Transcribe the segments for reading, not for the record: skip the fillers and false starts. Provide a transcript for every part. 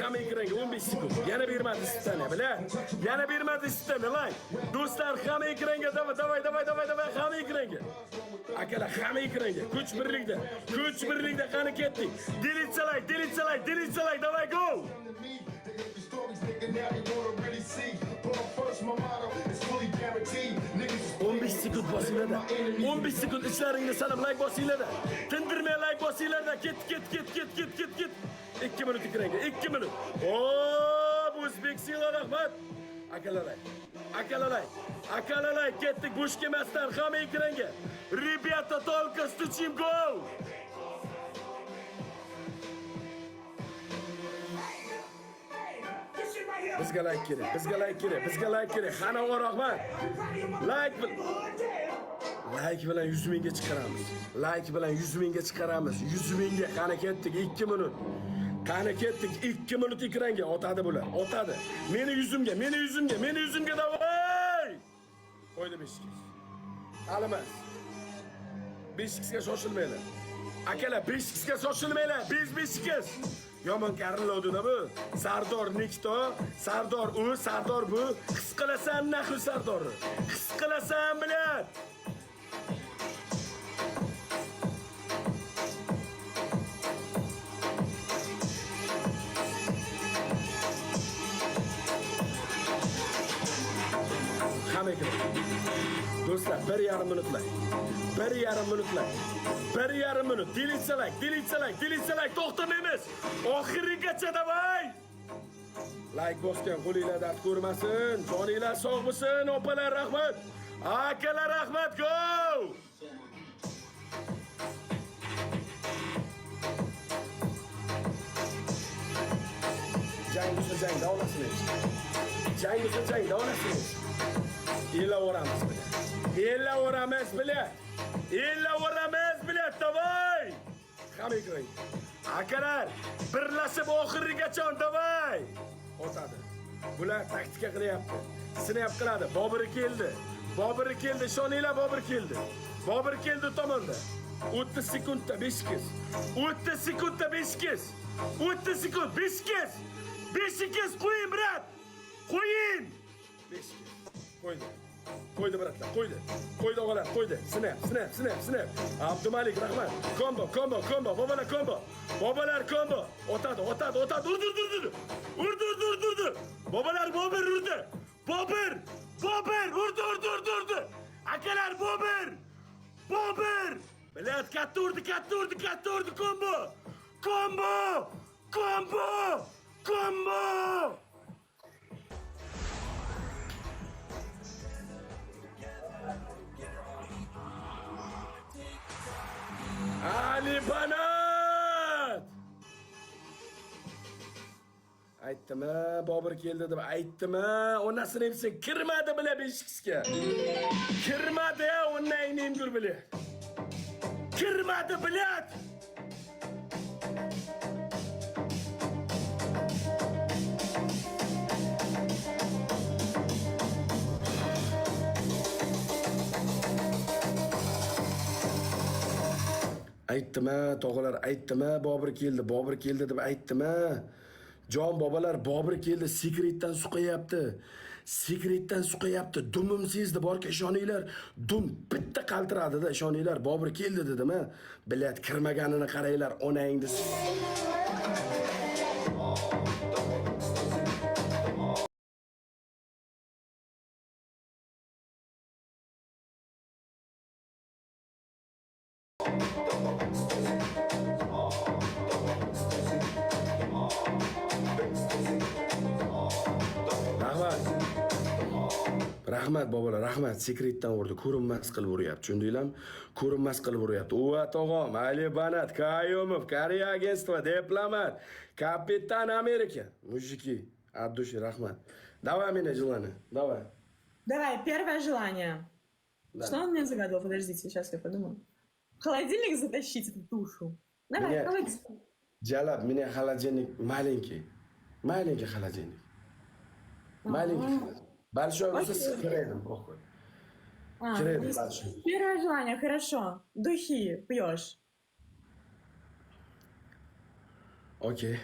Hamma ekranga 15 sekund. Yana bermadi istani, bilan. Yana bermadi istani, lan. Do'stlar, hamma ekranga, davay, hamma ekranga. Akalar, hamma ekranga. Kuch birlikda qani ketdik. Delete salay, davay go. 15 sekund bosinglarda. 15 sekund ichlaringda sanab like bosinglarda. Tindirmay like bosinglarda. Ket. 2 minut ekranga, 2 minut. Bu o'zbek silo rahmat. Akalalay, ketdik bo'sh kelmasdan hamma ekranga. Rебята, только стучим gol. Bizga like kerak. Xanavor rahmat. Like bilan 100 mingga chiqaramiz. 100 mingga qani ketdik 2 minut. Qani ketdik 2 minut ekranga otadi bular. Meni yuzimga davay. Qo'ydi beshikis. Alimas. Beshikisga shoshilmaylar. Akalar beshikisga shoshilmaylar. Beshikis. Yomon kariladi bu. Sardor Nikto, Sardor u, Sardor bu. His qilasan naxu Sardorni. His qilasan bilan. Hamma ekan. Do'stlar, 1,5 minutlar. 1,5 minut. Delete salay. To'xtamaymiz. Oxirigacha davay. Like bosgan qo'linglar dard ko'rmasin. Joninglar sog' bo'lsin. Opalar rahmat. Akalar rahmat. Go! Jang bo'lsa jang davlasiniz. Elaveramiz bilan, davay. Hamma ekrang. Akalar, birlashib oxirigacha davay. O'tadi. Bular taktika qilyapti. Snap qiladi. Bobur keldi. Shoninglar Bobur keldi. Tomonda. 30 sekundda 5 kez. 30 sekundda 5 kez. 30 sekund 5 kez. 5 kez qo'ying, brat. Qo'ying. 5 kez. Qo'ydi bratlar, qo'ydi o'g'lar, qo'ydi. Snap. Abdumalik rahmat. Kombo. Bobolar kombo. O'tadi. Urdi. Bobolar Bobur urdi. Bobur urdi. Akalar Bobur. Bilat katta urdi. Kombo. Ali Banat! Aytdimi, Bobur keldi deb aytdimi? Onasini hepsi kirmadi bile beshikisga. Kirmadi ya, ondan nemgur bile. Kirmadi bilat. Aytdimi, tog'alar, Bobur keldi deb aytdimi? Jon bobolar, Bobur keldi, sekretdan suqayapti. Dumim sezdi, borki ishoninglar, dum bitta qaltiradi-da, ishoninglar, Bobur keldi dedimi? Bilat kirmaganini qaranglar, onangni. Rahmat bobolar, rahmat. Sekretdan urdi. Ko'rinmas qilib uryapti. Tushundinglarmi? Ko'rinmas qilib uryapti. Uvat og'am, Ali Banat, Kayumov, Koreya agentstva, diplomat, kapitan Amerika. Mujiki, от души, rahmat. Давай меня желание. Давай. Давай, первое желание. Да. Что он мне загадал? Подождите, сейчас я подумаю. Холодильник затащить эту душу. Давай, холодильник. Jalab, меня холодильник маленький. Маленький холодильник. Маленький холодильник. Большой высоко кредом, похуй. Первое желание, хорошо. Духи пьешь. Okey.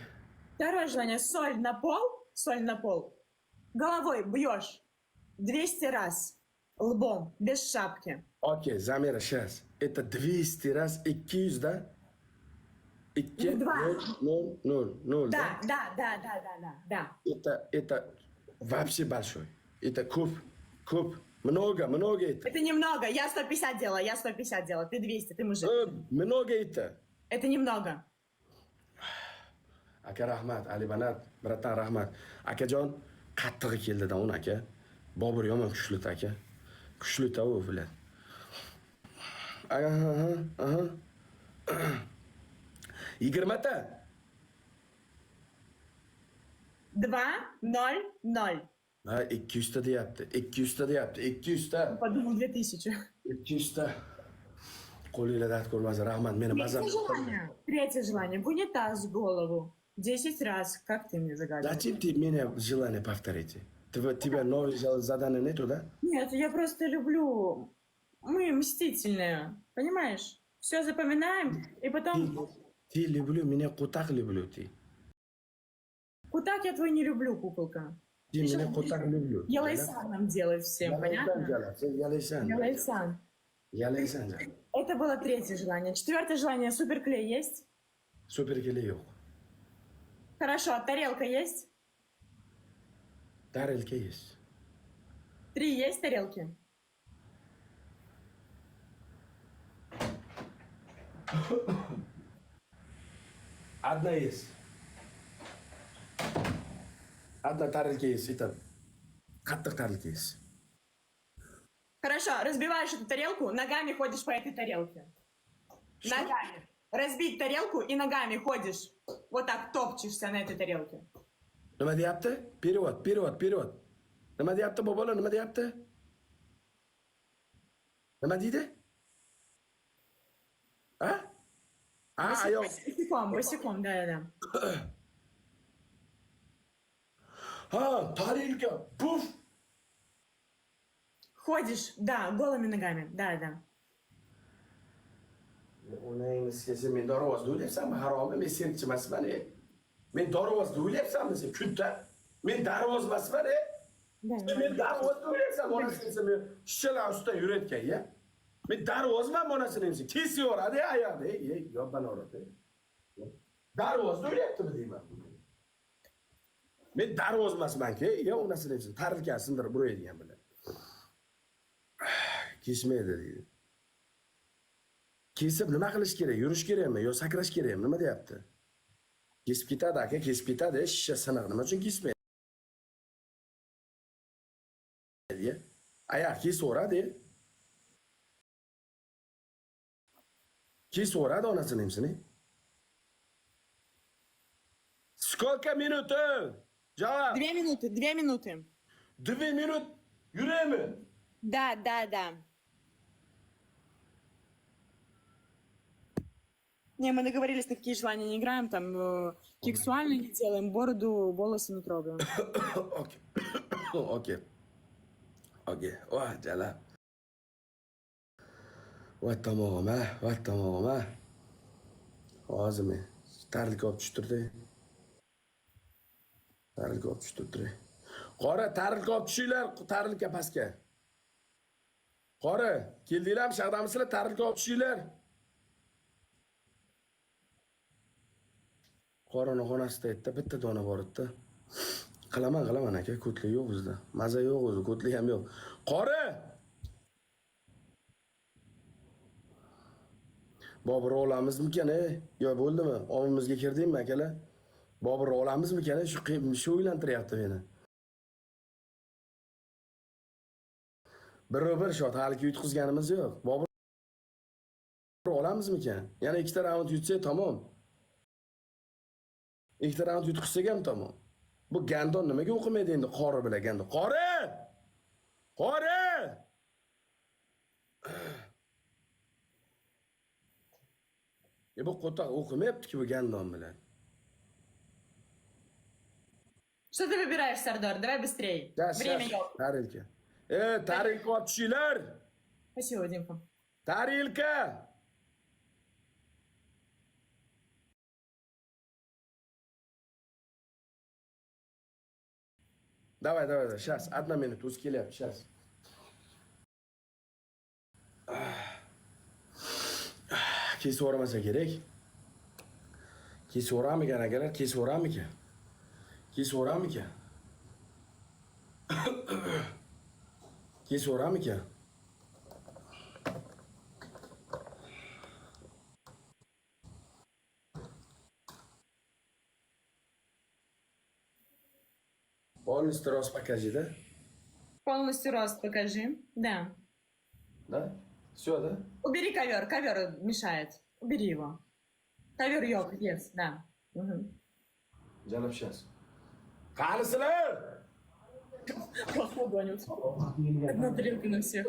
Второе желание. Соль на пол. Головой бьешь 200 раз. Лбом, без шапки. Okey, Zamira, сейчас. Это 200 раз 200, да? 2, Два. 0, Да, да? да. Это вообще большой. Это куб. Много это. Это немного. Я 150 делала. Ты 200, ты мужик. Много это. Это немного. Aka rahmat, Ali Banat, bratan rahmat. Akajon, qattig'i keldi-da uni aka. Bobur yomon kuchli aka. Kuchli-da u bilan. Aha. 20 ta. 2, 0, 0. Ha, 200 ta deyapti. 200 ta. Подумал 2000. 200 ta. Qo'linglar dard ko'rmasin, rahmat. Meni mazam. Третье желание. В унитаз голову. 10 раз. Как ты мне загадываешь? Зачем ты меня желание повторите? Тебя новое задание нету, да? Нет, я просто люблю... Мы мстительные. Понимаешь? Все запоминаем, и потом... Ты люблю, меня кутак люблю ты. Кутак я твой не люблю, куколка. Ты меня кутак люблю. Ялайсан нам делает всем, понятно? Ялайсан. Ялайсан. Это было третье желание. Четвертое желание. Суперклей есть? Суперклей yok. Хорошо, а тарелка есть? Тарелка есть. 3 есть тарелки? Одна есть. Одна тарелка есть. Это qattiq тарелка есть. Хорошо, разбиваешь эту тарелку, ногами ходишь по этой тарелке. Что? Ногами. Разбить тарелку и ногами ходишь. Вот так топчешься на этой тарелке. Nima deyapti? Перевод. Nima deyapti bu bola? Nima deyapti? Nima deydi? A? Ayol. Босиком, да. Ha, tarelka. Puf. Ходишь, да, голыми nogami, да. Onangni sesi men dorvozda o'ylayapsanmi? Haromi, men senchi emasman. Men dorvozda o'ylayapsanmi sen? Kunda. Men darvoz emasman. Men darvozda o'ylayapsan, onasini sen men shishalar ustidan yurayotgan, ya. Men darvozman onasini sen. Kesiyoradi oyoqni. Yobban orada. Darvozda o'ylayaptimi deyman. Men darvoz emasman-ki, ya onasini sen tarilkani sindirib uraydigan bilan. Kesmaydi deydi. Kesib nima qilish kerak? Yurish kerakmi yo sakrash kerakmi? Nima deyapti? Kesib ketadi aka, kesib ketadi. Shisha siniq nima uchun kesmaydi? Oyoq kesaveradi. Kesaveradi onasini hamsini. Сколько минут? Javob. 2 минуты. 2 minut yuraymi? Да. Не, мы договорились, на какие желания не играем, там сексуально не делаем, бороду, волосы не трогаем. Okey. Voy, jala. Voy tomog'im. Hozir men tarilka olib tushtirdi. Qora, tarilka olib tushinglar, tarilka pastga. Qora, keldinglarmi? Shaqdamisizlar? Tarilka olib tushinglar. Qorani xonasida aytdi, bitta dona bor edi. Qilaman aka, ko'tlik yo'q bizda. Maza yo'q o'zi, ko'tlik ham yo'q. Qora! Bobur olamizmikan, yo bo'ldimi? Ovimizga kirdingmi akalar? Bobur olamizmikan? Shu o'ylantiryapti meni. Bir shot hali yutqizganimiz yo'q. Bobur olamizmikan? Yana ikkita raund yutsak tamom. Ikkita raund yutqizsak ham tamom. Bu gandon nimaga o'qimaydi endi qori bilan gandon? Qori! Bu qo'toq o'qimayapti-ku bu gandon bilan. Что ты выбираешь, Сардор? Давай быстрее. Время идет. Tarilka. Tarilka olib tushinglar. Спасибо, Димка. Tarilka. Давай, сейчас, 1 минута, o'zi kelyapti, сейчас. Kesiveramasa kerak. Kesiveramikan akalar, kesiveramikan. Kesiveramikan. Kesiveramikan. Полностью рост покажи, да? Полностью рост покажи. Да. Да? Все, да? Убери ковер, ковер мешает. Убери его. Ковер йог, yes, да. Угу. Canım сейчас. Qanisilar? Похудонют. Одна тарелка на всех.